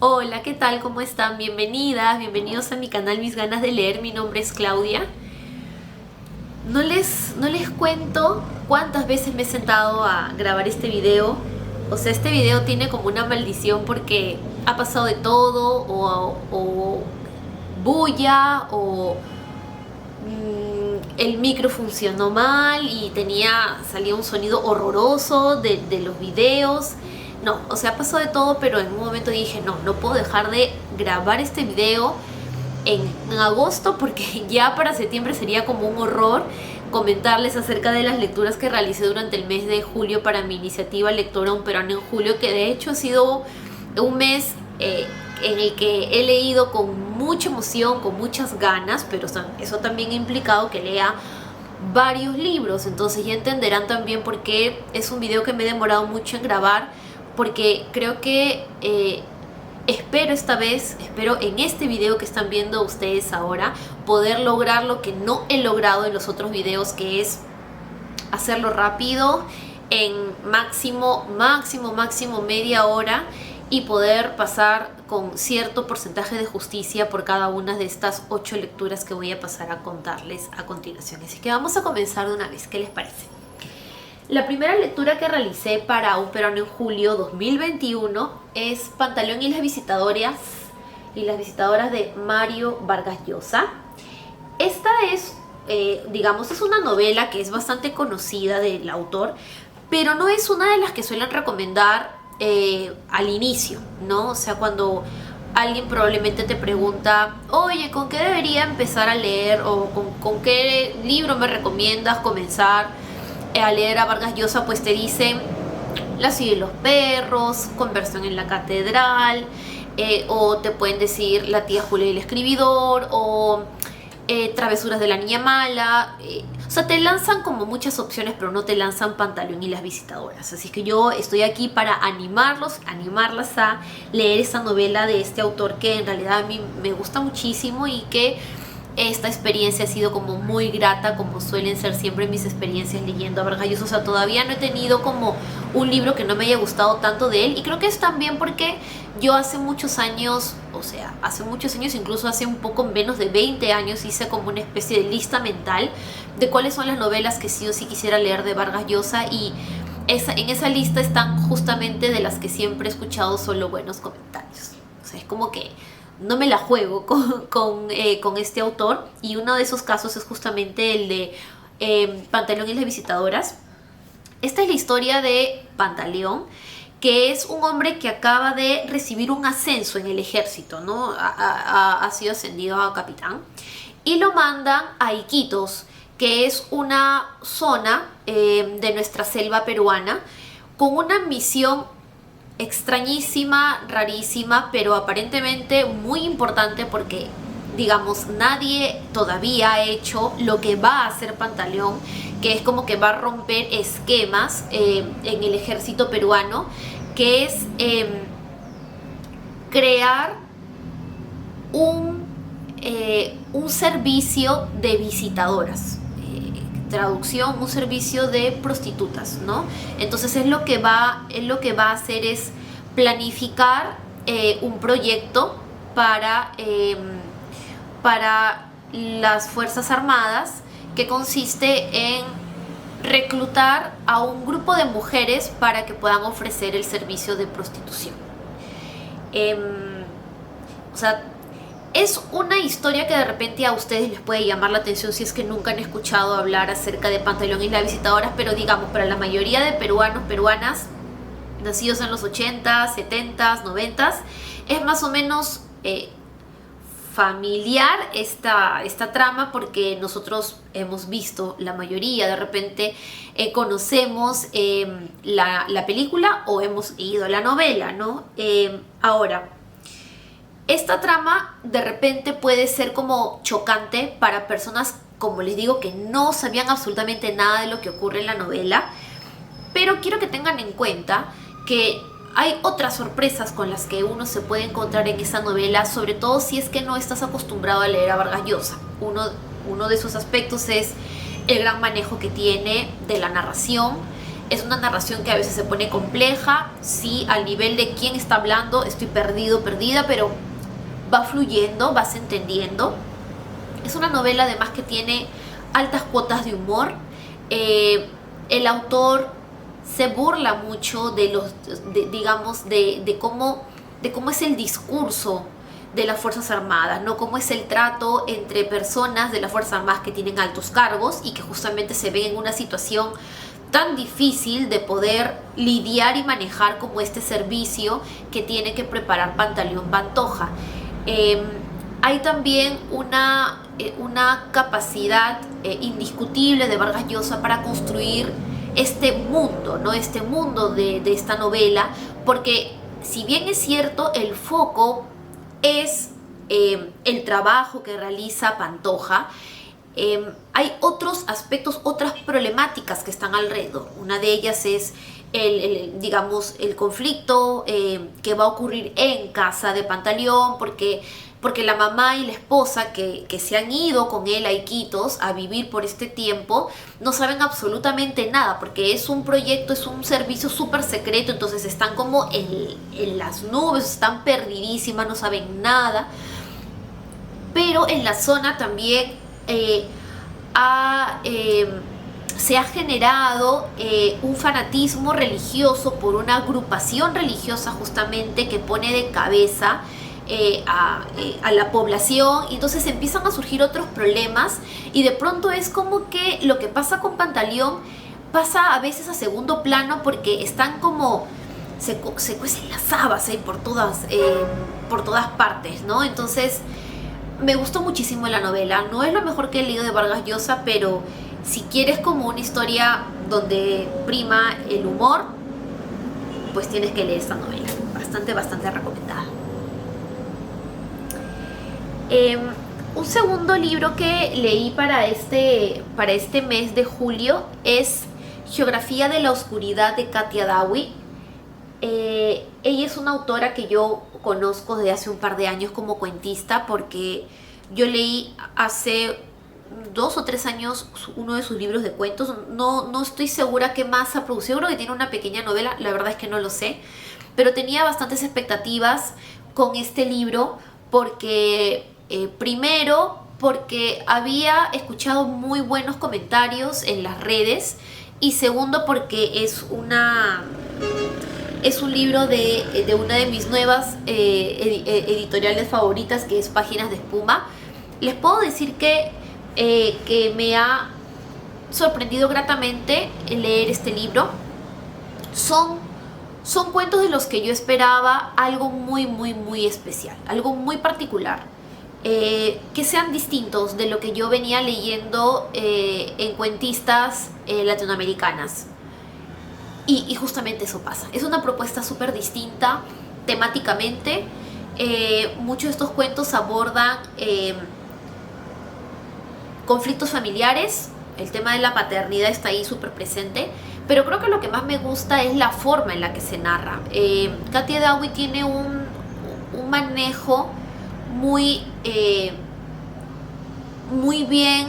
Hola, ¿qué tal? ¿Cómo están? Bienvenidas, bienvenidos a mi canal Mis Ganas de Leer. Mi nombre es Claudia. No les cuento cuántas veces me he sentado a grabar este video. O sea, este video tiene como una maldición porque ha pasado de todo, o bulla, o el micro funcionó mal y salía un sonido horroroso de los videos. No, o sea, pasó de todo, pero en un momento dije, no puedo dejar de grabar este video en agosto porque ya para septiembre sería como un horror comentarles acerca de las lecturas que realicé durante el mes de julio para mi iniciativa Lectora Un Peruano en Julio, que de hecho ha sido un mes en el que he leído con mucha emoción, con muchas ganas, pero eso también ha implicado que lea varios libros. Entonces ya entenderán también por qué es un video que me he demorado mucho en grabar, porque creo que espero en este video que están viendo ustedes ahora poder lograr lo que no he logrado en los otros videos, que es hacerlo rápido, en máximo media hora, y poder pasar con cierto porcentaje de justicia por cada una de estas 8 lecturas que voy a pasar a contarles a continuación. Así que vamos a comenzar de una vez. ¿Qué les parece? La primera lectura que realicé para Un Peruano en Julio 2021 es Pantaleón y las visitadoras de Mario Vargas Llosa. Esta es, es una novela que es bastante conocida del autor, pero no es una de las que suelen recomendar al inicio, ¿no? O sea, cuando alguien probablemente te pregunta, oye, ¿con qué debería empezar a leer? O ¿con qué libro me recomiendas comenzar a leer a Vargas Llosa? Pues te dicen La ciudad y los perros, Conversión en la catedral, o te pueden decir La tía Julia y el escribidor, o Travesuras de la niña mala. O sea, te lanzan como muchas opciones, pero no te lanzan Pantaleón y las visitadoras. Así que yo estoy aquí para animarlas a leer esta novela de este autor, que en realidad a mí me gusta muchísimo, y que esta experiencia ha sido como muy grata, como suelen ser siempre mis experiencias leyendo a Vargas Llosa. O sea, todavía no he tenido como un libro que no me haya gustado tanto de él, y creo que es también porque yo hace muchos años, incluso hace un poco menos de 20 años, hice como una especie de lista mental de cuáles son las novelas que sí o sí quisiera leer de Vargas Llosa, y en esa lista están justamente de las que siempre he escuchado solo buenos comentarios. O sea, es como que no me la juego con este autor, y uno de esos casos es justamente el de Pantaleón y las visitadoras. Esta es la historia de Pantaleón, que es un hombre que acaba de recibir un ascenso en el ejército, ¿no? Ha sido ascendido a capitán, y lo mandan a Iquitos, que es una zona de nuestra selva peruana, con una misión extrañísima, rarísima, pero aparentemente muy importante, porque digamos nadie todavía ha hecho lo que va a hacer Pantaleón, que es como que va a romper esquemas en el ejército peruano, que es crear un servicio de visitadoras. Traducción, un servicio de prostitutas, ¿no? Entonces lo que va a hacer es planificar un proyecto para las Fuerzas Armadas, que consiste en reclutar a un grupo de mujeres para que puedan ofrecer el servicio de prostitución. O sea, es una historia que de repente a ustedes les puede llamar la atención si es que nunca han escuchado hablar acerca de Pantaleón y las visitadoras, pero digamos, para la mayoría de peruanos, peruanas, nacidos en los 80s, 70s, 90s, es más o menos familiar esta trama, porque nosotros hemos visto, la mayoría de repente conocemos la película, o hemos leído la novela, ¿no? Ahora, esta trama de repente puede ser como chocante para personas, como les digo, que no sabían absolutamente nada de lo que ocurre en la novela, pero quiero que tengan en cuenta que hay otras sorpresas con las que uno se puede encontrar en esa novela, sobre todo si es que no estás acostumbrado a leer a Vargas Llosa. Uno de esos aspectos es el gran manejo que tiene de la narración, Es una narración que a veces se pone compleja, sí, al nivel de quién está hablando, estoy perdido, perdida, pero va fluyendo, vas entendiendo. Es una novela además que tiene altas cuotas de humor. El autor se burla mucho de cómo es el discurso de las Fuerzas Armadas, ¿no? Cómo es el trato entre personas de las Fuerzas Armadas que tienen altos cargos y que justamente se ven en una situación tan difícil de poder lidiar y manejar como este servicio que tiene que preparar Pantaleón Pantoja. Hay también una capacidad indiscutible de Vargas Llosa para construir este mundo, ¿no? Este mundo de esta novela, porque si bien es cierto, el foco es el trabajo que realiza Pantoja, hay otros aspectos, otras problemáticas que están alrededor. Una de ellas es el conflicto que va a ocurrir en casa de Pantaleón, porque la mamá y la esposa que se han ido con él a Iquitos a vivir por este tiempo no saben absolutamente nada, porque es un proyecto, es un servicio súper secreto, entonces están como en las nubes, están perdidísimas, no saben nada. Pero en la zona también se ha generado un fanatismo religioso por una agrupación religiosa justamente que pone de cabeza a la población, y entonces empiezan a surgir otros problemas, y de pronto es como que lo que pasa con Pantaleón pasa a veces a segundo plano, porque están como se cuecen las habas por todas partes, ¿no? Entonces me gustó muchísimo la novela. No es lo mejor que he leído de Vargas Llosa, pero si quieres como una historia donde prima el humor, pues tienes que leer esta novela. Bastante recomendada. Un segundo libro que leí para este mes de julio es Geografía de la Oscuridad de Katia Dawi. Ella es una autora que yo conozco desde hace un par de años como cuentista, porque yo leí hace 2 o 3 años uno de sus libros de cuentos. No estoy segura qué más ha producido, creo que tiene una pequeña novela, la verdad es que no lo sé, pero tenía bastantes expectativas con este libro, porque primero porque había escuchado muy buenos comentarios en las redes, y segundo porque es un libro de una de mis nuevas editoriales favoritas, que es Páginas de Espuma. Les puedo decir que me ha sorprendido gratamente leer este libro. Son cuentos de los que yo esperaba algo muy especial, algo muy particular, que sean distintos de lo que yo venía leyendo en cuentistas latinoamericanas. Y justamente eso pasa. Es una propuesta súper distinta temáticamente. Muchos de estos cuentos abordan conflictos familiares. El tema de la paternidad está ahí súper presente, pero creo que lo que más me gusta es la forma en la que se narra. Katia Dawi tiene un manejo muy bien,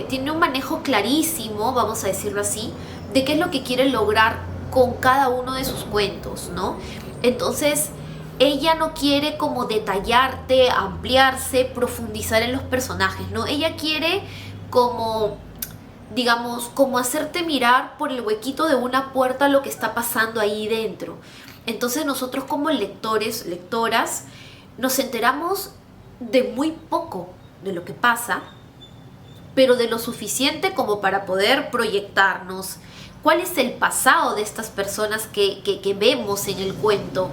tiene un manejo clarísimo, vamos a decirlo así, de qué es lo que quiere lograr con cada uno de sus cuentos, ¿no? Entonces ella no quiere como detallarte, ampliarse, profundizar en los personajes, ¿no? Ella quiere como, digamos, como hacerte mirar por el huequito de una puerta lo que está pasando ahí dentro. Entonces nosotros como lectores, lectoras, nos enteramos de muy poco de lo que pasa, pero de lo suficiente como para poder proyectarnos cuál es el pasado de estas personas que vemos en el cuento.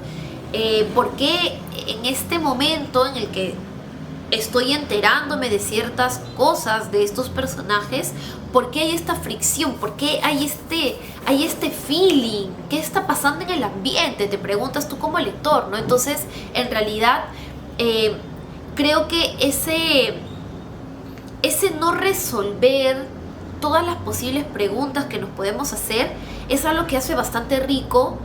¿Por qué en este momento en el que estoy enterándome de ciertas cosas de estos personajes, por qué hay esta fricción? ¿Por qué hay este feeling? ¿Qué está pasando en el ambiente? Te preguntas tú como lector, ¿no? Entonces, en realidad, creo que ese no resolver todas las posibles preguntas que nos podemos hacer es algo que hace bastante rico,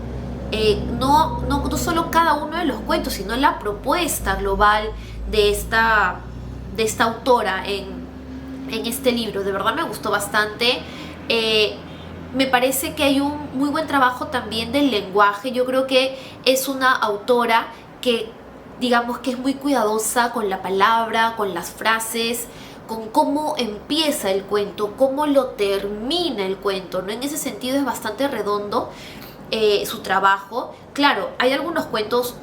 no solo cada uno de los cuentos, sino la propuesta global de esta autora en este libro. De verdad me gustó bastante. Me parece que hay un muy buen trabajo también del lenguaje. Yo creo que es una autora que, digamos, que es muy cuidadosa con la palabra, con las frases, con cómo empieza el cuento, cómo lo termina el cuento, ¿no? En ese sentido es bastante redondo su trabajo. Claro, hay algunos cuentos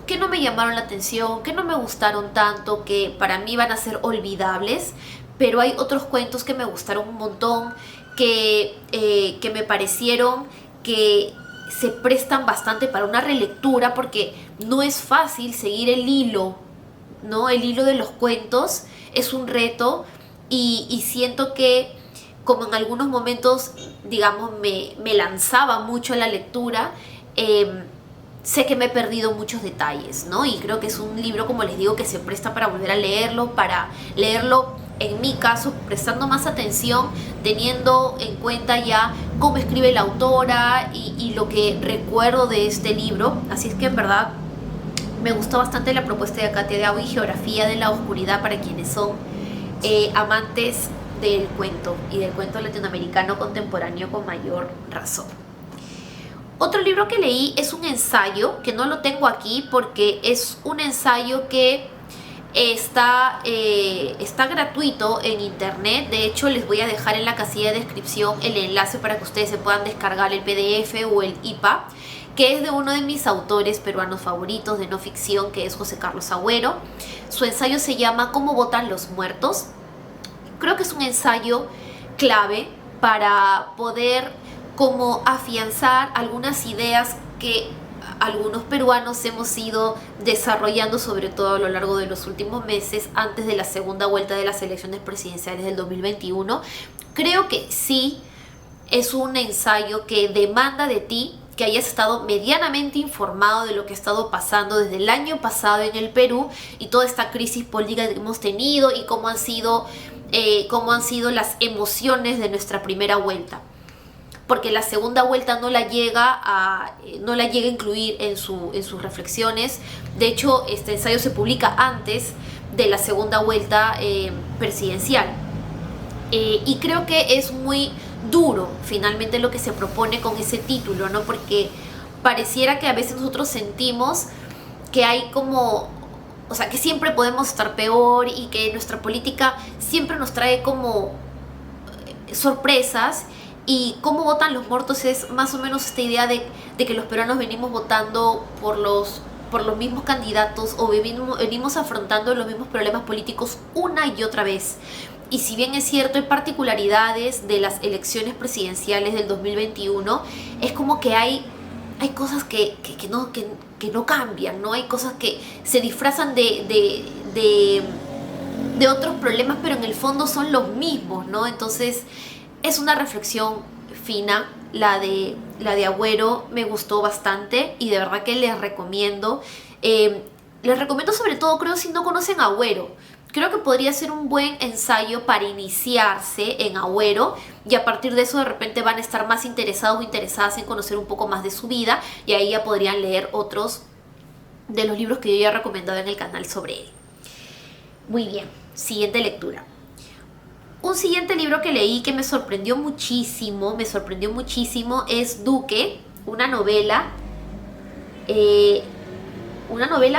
que no me llamaron la atención, que no me gustaron tanto, que para mí van a ser olvidables, pero hay otros cuentos que me gustaron un montón, que me parecieron que se prestan bastante para una relectura, porque no es fácil seguir el hilo, ¿no? El hilo de los cuentos es un reto, y siento que como en algunos momentos, digamos, me lanzaba mucho a la lectura, sé que me he perdido muchos detalles, ¿no? Y creo que es un libro, como les digo, que se presta para volver a leerlo, para leerlo, en mi caso, prestando más atención, teniendo en cuenta ya cómo escribe la autora y lo que recuerdo de este libro. Así es que en verdad me gustó bastante la propuesta de Katia Diao y Geografía de la Oscuridad para quienes son amantes del cuento y del cuento latinoamericano contemporáneo con mayor razón. Otro libro que leí es un ensayo, que no lo tengo aquí porque es un ensayo que está gratuito en internet. De hecho, les voy a dejar en la casilla de descripción el enlace para que ustedes se puedan descargar el PDF o el IPA, que es de uno de mis autores peruanos favoritos de no ficción, que es José Carlos Agüero. Su ensayo se llama ¿Cómo votan los muertos? Creo que es un ensayo clave para poder como afianzar algunas ideas que algunos peruanos hemos ido desarrollando, sobre todo a lo largo de los últimos meses, antes de la segunda vuelta de las elecciones presidenciales del 2021. Creo que sí es un ensayo que demanda de ti que hayas estado medianamente informado de lo que ha estado pasando desde el año pasado en el Perú y toda esta crisis política que hemos tenido y cómo han sido las emociones de nuestra primera vuelta. Porque la segunda vuelta no la llega a incluir en sus reflexiones. De hecho, este ensayo se publica antes de la segunda vuelta presidencial. Y creo que es muy duro finalmente lo que se propone con ese título, ¿no? Porque pareciera que a veces nosotros sentimos que hay como, o sea, que siempre podemos estar peor y que nuestra política siempre nos trae como sorpresas. Y cómo votan los muertos es más o menos esta idea de que los peruanos venimos votando por los mismos candidatos o venimos afrontando los mismos problemas políticos una y otra vez. Y si bien es cierto, hay particularidades de las elecciones presidenciales del 2021, es como que hay cosas que no cambian, ¿no? Hay cosas que se disfrazan de otros problemas, pero en el fondo son los mismos, ¿no? Entonces es una reflexión fina, la de Agüero. Me gustó bastante y de verdad que les recomiendo. Les recomiendo sobre todo, creo, si no conocen a Agüero. Creo que podría ser un buen ensayo para iniciarse en Agüero y a partir de eso de repente van a estar más interesados o interesadas en conocer un poco más de su vida y ahí ya podrían leer otros de los libros que yo ya he recomendado en el canal sobre él. Muy bien, siguiente lectura. Un siguiente libro que leí que me sorprendió muchísimo es Duque, una novela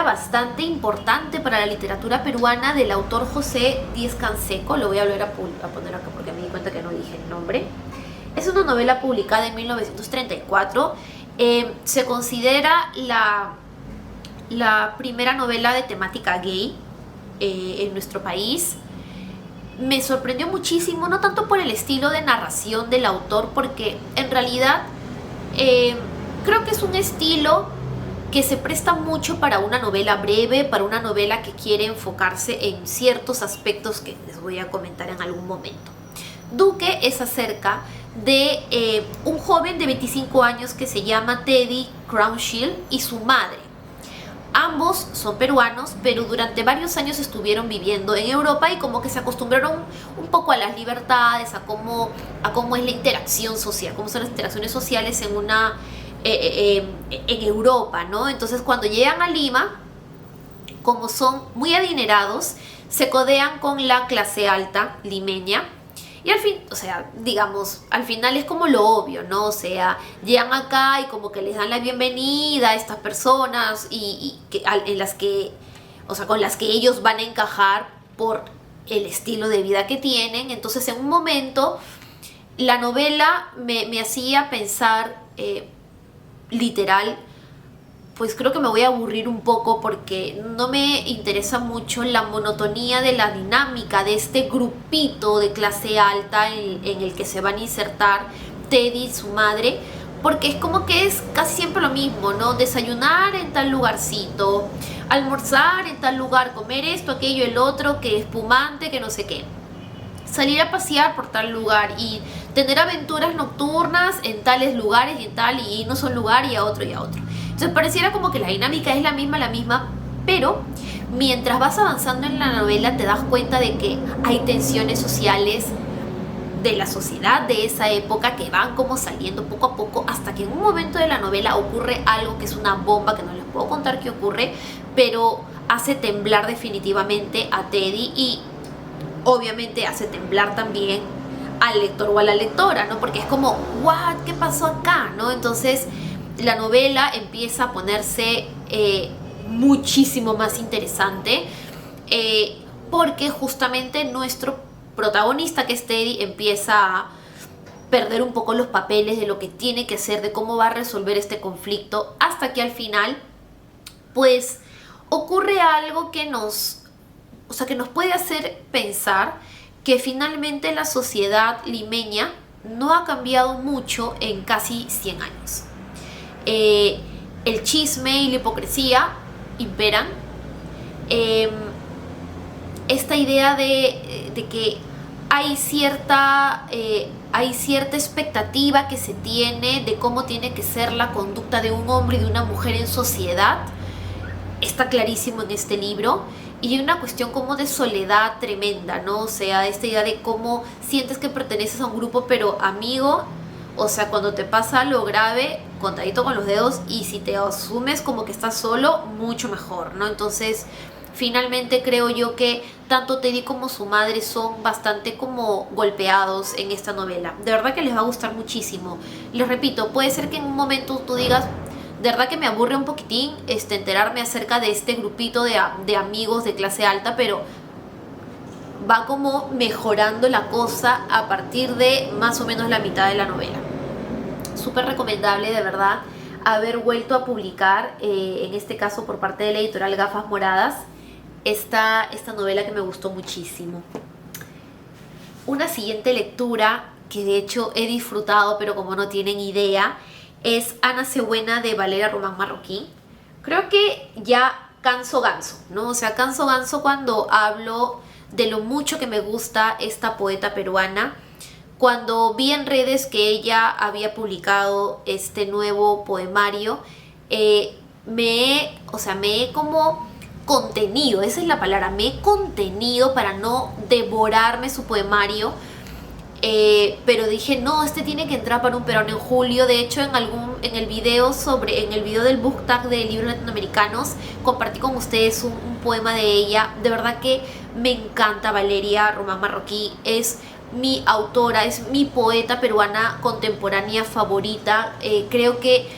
bastante importante para la literatura peruana del autor José Díez Canseco. Lo voy a volver a poner acá porque me di cuenta que no dije el nombre. Es una novela publicada en 1934. Se considera la primera novela de temática gay en nuestro país. Me sorprendió muchísimo, no tanto por el estilo de narración del autor, porque en realidad creo que es un estilo que se presta mucho para una novela breve, para una novela que quiere enfocarse en ciertos aspectos que les voy a comentar en algún momento. Duque es acerca de un joven de 25 años que se llama Teddy Crownshield y su madre. Ambos son peruanos, pero durante varios años estuvieron viviendo en Europa y como que se acostumbraron un poco a las libertades, a cómo es la interacción social, cómo son las interacciones sociales en Europa, ¿no? Entonces cuando llegan a Lima, como son muy adinerados, se codean con la clase alta limeña Y al fin, o sea, digamos, al final es como lo obvio, ¿no? O sea, llegan acá y como que les dan la bienvenida a estas personas en las que, o sea, con las que ellos van a encajar por el estilo de vida que tienen. Entonces, en un momento, la novela me hacía pensar, literal, pues creo que me voy a aburrir un poco porque no me interesa mucho la monotonía de la dinámica de este grupito de clase alta en el que se van a insertar Teddy y su madre, porque es como que es casi siempre lo mismo, ¿no? Desayunar en tal lugarcito, almorzar en tal lugar, comer esto, aquello, el otro, que espumante, que no sé qué. Salir a pasear por tal lugar y tener aventuras nocturnas en tales lugares y en tal, y irnos a un lugar y a otro y a otro. Entonces pareciera como que la dinámica es la misma, pero mientras vas avanzando en la novela te das cuenta de que hay tensiones sociales de la sociedad de esa época que van como saliendo poco a poco, hasta que en un momento de la novela ocurre algo que es una bomba, que no les puedo contar qué ocurre, pero hace temblar definitivamente a Teddy y obviamente hace temblar también al lector o a la lectora, ¿no? Porque es como, ¿what? ¿Qué pasó acá? ¿No? Entonces la novela empieza a ponerse muchísimo más interesante, porque justamente nuestro protagonista, que es Teddy, empieza a perder un poco los papeles de lo que tiene que ser, de cómo va a resolver este conflicto, hasta que al final pues ocurre algo que nos puede hacer pensar que finalmente la sociedad limeña no ha cambiado mucho en casi 100 años. El chisme y la hipocresía imperan. Esta idea de que hay cierta expectativa que se tiene de cómo tiene que ser la conducta de un hombre y de una mujer en sociedad está clarísimo en este libro. Y hay una cuestión como de soledad tremenda, ¿no? O sea, esta idea de cómo sientes que perteneces a un grupo, pero amigo, o sea, cuando te pasa lo grave, contadito con los dedos, y si te asumes como que estás solo, mucho mejor, ¿no? Entonces, finalmente creo yo que tanto Teddy como su madre son bastante como golpeados en esta novela. De verdad que les va a gustar muchísimo. Les repito, puede ser que en un momento tú digas, de verdad que me aburre un poquitín enterarme acerca de este grupito de amigos de clase alta, pero va como mejorando la cosa a partir de más o menos la mitad de la novela. Súper recomendable, de verdad, haber vuelto a publicar, en este caso por parte de la editorial Gafas Moradas, esta novela que me gustó muchísimo. Una siguiente lectura que de hecho he disfrutado, pero como no tienen idea, es Ana Cebuena, de Valeria Román Marroquí. Creo que ya canso ganso, ¿no? O sea, canso ganso cuando hablo de lo mucho que me gusta esta poeta peruana. Cuando vi en redes que ella había publicado este nuevo poemario, me he como contenido, esa es la palabra, me he contenido para no devorarme su poemario. Pero dije, no, este tiene que entrar para un Perón en julio. De hecho, en el video del book tag de libros latinoamericanos, compartí con ustedes un poema de ella. De verdad que me encanta Valeria Román Marroquí. Es mi autora, es mi poeta peruana contemporánea favorita. Creo que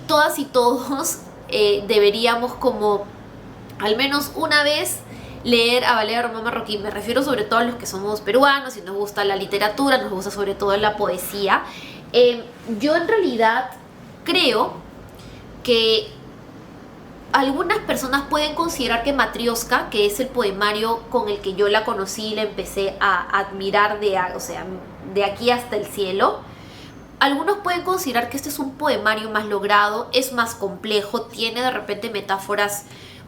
todas y todos deberíamos, como al menos una vez, leer a Valeria Román Marroquí. Me refiero sobre todo a los que somos peruanos y nos gusta la literatura, nos gusta sobre todo la poesía. Yo en realidad creo que algunas personas pueden considerar que Matrioska, que es el poemario con el que yo la conocí y la empecé a admirar de aquí hasta el cielo, algunos pueden considerar que este es un poemario más logrado, es más complejo, tiene de repente metáforas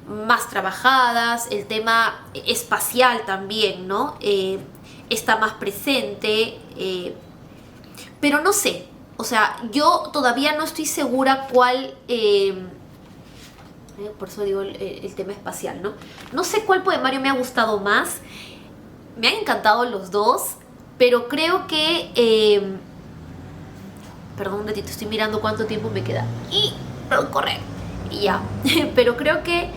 más trabajadas, el tema espacial también, ¿no? Está más presente, pero no sé, o sea, yo todavía no estoy segura cuál, por eso digo el tema espacial, ¿no? No sé cuál poemario me ha gustado más, me han encantado los dos, pero creo que, perdón un ratito, estoy mirando cuánto tiempo me queda, perdón, correr, y ya, pero creo que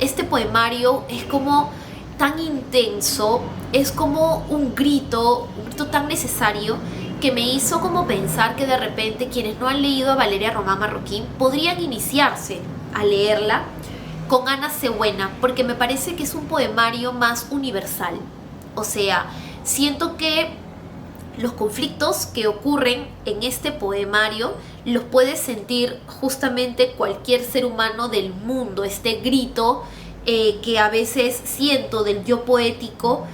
este poemario es como tan intenso, es como un grito escrito tan necesario que me hizo como pensar que de repente quienes no han leído a Valeria Román Marroquín podrían iniciarse a leerla con Ana Cebuena, porque me parece que es un poemario más universal. O sea, siento que los conflictos que ocurren en este poemario los puede sentir justamente cualquier ser humano del mundo. Este grito que a veces siento del yo poético,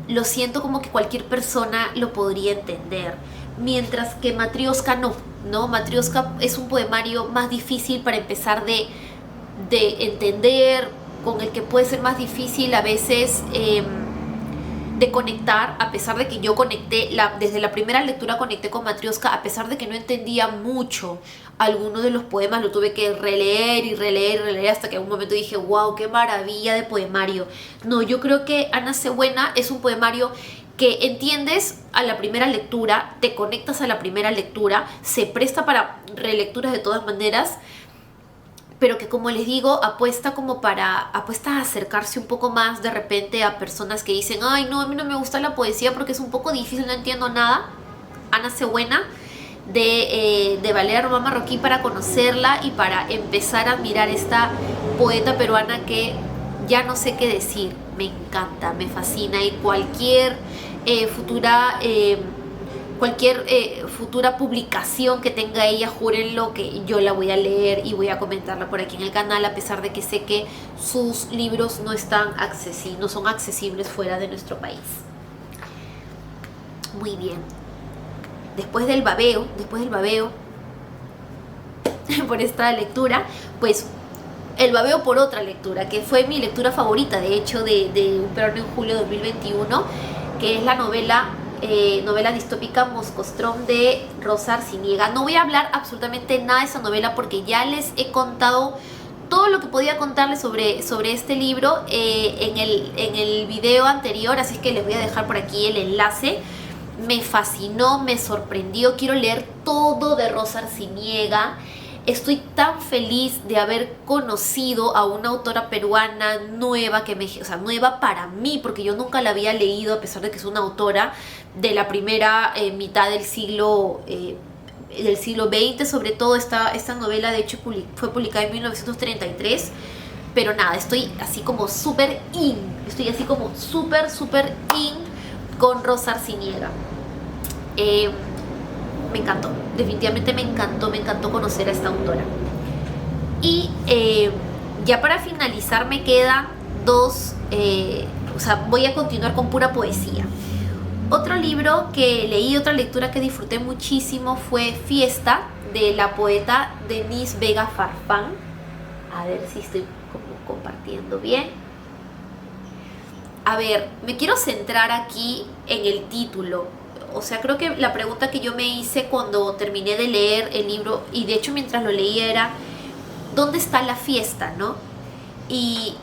lo siento como que cualquier persona lo podría entender. Mientras que Matrioska no. Matrioska es un poemario más difícil para empezar de entender, con el que puede ser más difícil a veces de conectar, a pesar de que yo conecté, desde la primera lectura conecté con Matrioska, a pesar de que no entendía mucho algunos de los poemas, lo tuve que releer y releer y releer hasta que en un momento dije, wow, qué maravilla de poemario. No, yo creo que Ana Cebuena es un poemario que entiendes a la primera lectura, te conectas a la primera lectura, se presta para relecturas de todas maneras, pero que, como les digo, apuesta a acercarse un poco más de repente a personas que dicen, ay no, a mí no me gusta la poesía porque es un poco difícil, no entiendo nada. Ana Cebuena de Valeria Román Marroquín, para conocerla y para empezar a admirar esta poeta peruana que ya no sé qué decir, me encanta, me fascina, y cualquier futura publicación que tenga ella, júrenlo que yo la voy a leer y voy a comentarla por aquí en el canal, a pesar de que sé que sus libros no son accesibles fuera de nuestro país. Muy bien. Después del babeo por esta lectura, pues el babeo por otra lectura, que fue mi lectura favorita, de hecho, de Un Peruano en Julio de 2021, que es la novela distópica Moscostrón de Rosa Arciniega. No voy a hablar absolutamente nada de esa novela porque ya les he contado todo lo que podía contarles sobre este libro en el video anterior, así que les voy a dejar por aquí el enlace. Me fascinó, me sorprendió, quiero leer todo de Rosa Arciniega. Estoy tan feliz de haber conocido a una autora peruana nueva, nueva para mí, porque yo nunca la había leído, a pesar de que es una autora de la primera mitad del siglo XX, sobre todo esta novela, de hecho fue publicada en 1933, pero nada, estoy así como súper in con Rosa Arciniega. Me encantó, definitivamente me encantó conocer a esta autora. Y ya para finalizar me quedan dos, voy a continuar con pura poesía. Otro libro que leí, otra lectura que disfruté muchísimo fue Fiesta, de la poeta Denise Vega Farfán. A ver si estoy compartiendo bien. A ver, me quiero centrar aquí en el título. O sea, creo que la pregunta que yo me hice cuando terminé de leer el libro, y de hecho mientras lo leía, era ¿dónde está la fiesta, no? Y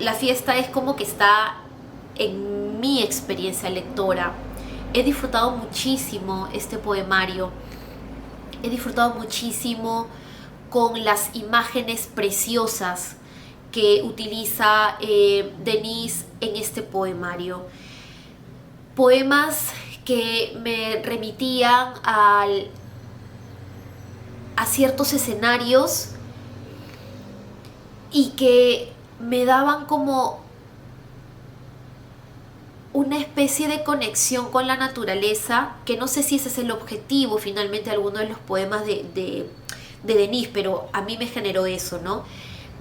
la fiesta es como que está en mi experiencia lectora. He disfrutado muchísimo este poemario. He disfrutado muchísimo con las imágenes preciosas que utiliza Denise en este poemario. Poemas que me remitían a ciertos escenarios y que me daban como una especie de conexión con la naturaleza, que no sé si ese es el objetivo finalmente de alguno de los poemas de Denise, pero a mí me generó eso, ¿no?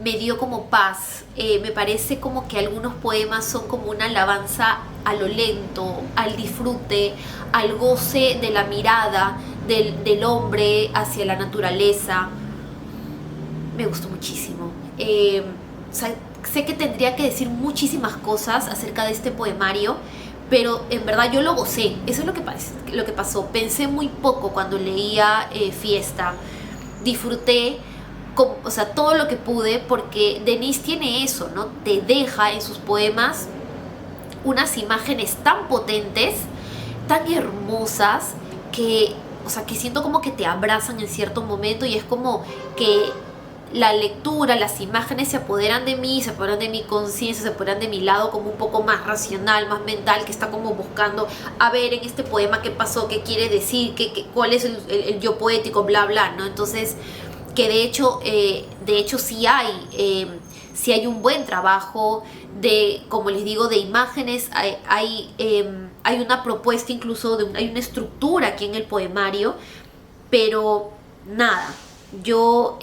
Me dio como paz. Me parece como que algunos poemas son como una alabanza a lo lento, al disfrute, al goce de la mirada del hombre hacia la naturaleza. Me gustó muchísimo. Sé que tendría que decir muchísimas cosas acerca de este poemario, pero en verdad yo lo gocé. Eso es lo que pasó. Pensé muy poco cuando leía Fiesta. Disfruté todo lo que pude, porque Denise tiene eso, ¿no? Te deja en sus poemas unas imágenes tan potentes, tan hermosas, que siento como que te abrazan en cierto momento, y es como que la lectura, las imágenes se apoderan de mí, se apoderan de mi conciencia, se apoderan de mi lado como un poco más racional, más mental, que está como buscando a ver en este poema qué pasó, qué quiere decir, cuál es el yo poético, bla bla, ¿no? Entonces, que de hecho sí hay un buen trabajo de, como les digo, de imágenes, hay una propuesta incluso, hay una estructura aquí en el poemario, pero nada, yo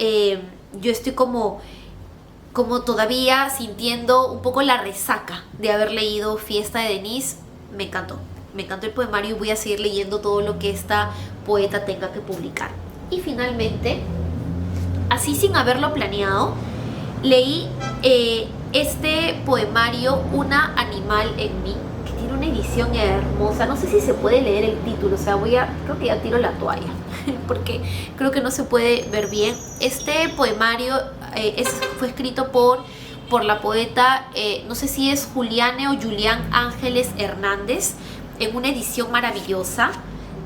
estoy como todavía sintiendo un poco la resaca de haber leído Fiesta de Denise. Me encantó el poemario y voy a seguir leyendo todo lo que esta poeta tenga que publicar. Y finalmente, así sin haberlo planeado, leí este poemario Una animal en mí, que tiene una edición hermosa. No sé si se puede leer el título, o sea, creo que ya tiro la toalla porque creo que no se puede ver bien. Este poemario fue escrito por la poeta, no sé si es Juliane o Julián Ángeles Hernández, en una edición maravillosa.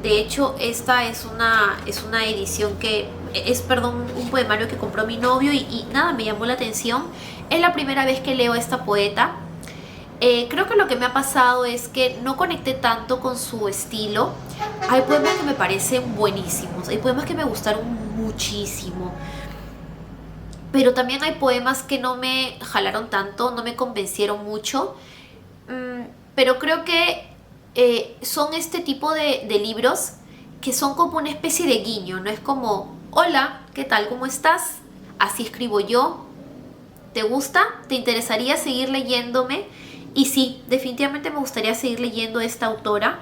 De hecho, esta es una edición que un poemario que compró mi novio y nada, me llamó la atención. Es la primera vez que leo a esta poeta. Creo que lo que me ha pasado es que no conecté tanto con su estilo. Hay poemas que me parecen buenísimos, hay poemas que me gustaron muchísimo, pero también hay poemas que no me jalaron tanto, no me convencieron mucho. Pero creo que son este tipo de libros que son como una especie de guiño, no es como, hola, ¿qué tal? ¿Cómo estás? Así escribo yo. ¿Te gusta? ¿Te interesaría seguir leyéndome? Y sí, definitivamente me gustaría seguir leyendo a esta autora.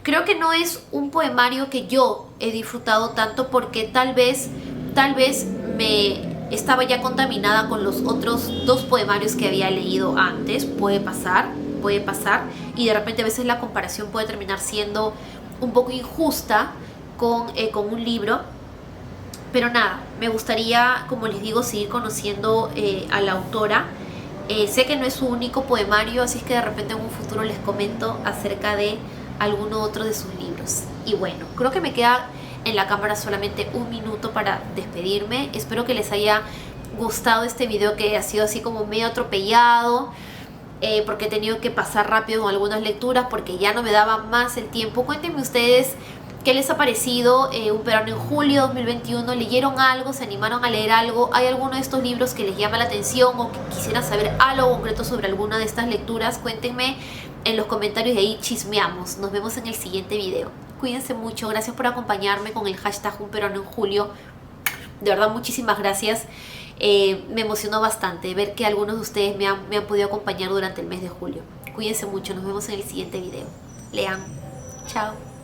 Creo que no es un poemario que yo he disfrutado tanto porque tal vez me estaba ya contaminada con los otros 2 poemarios que había leído antes. Puede pasar. Y de repente a veces la comparación puede terminar siendo un poco injusta con un libro. Pero nada, me gustaría, como les digo, seguir conociendo a la autora. Sé que no es su único poemario, así es que de repente en un futuro les comento acerca de alguno otro de sus libros. Y bueno, creo que me queda en la cámara solamente 1 minuto para despedirme. Espero que les haya gustado este video, que ha sido así como medio atropellado, porque he tenido que pasar rápido con algunas lecturas porque ya no me daba más el tiempo. Cuéntenme ustedes qué les ha parecido Un Peruano en Julio 2021. ¿Leyeron algo? ¿Se animaron a leer algo? ¿Hay alguno de estos libros que les llama la atención o que quisieran saber algo concreto sobre alguna de estas lecturas? Cuéntenme en los comentarios y ahí chismeamos. Nos vemos en el siguiente video. Cuídense mucho. Gracias por acompañarme con el hashtag Un Peruano en Julio. De verdad, muchísimas gracias. Me emocionó bastante ver que algunos de ustedes me han podido acompañar durante el mes de julio. Cuídense mucho. Nos vemos en el siguiente video. Lean. Chao.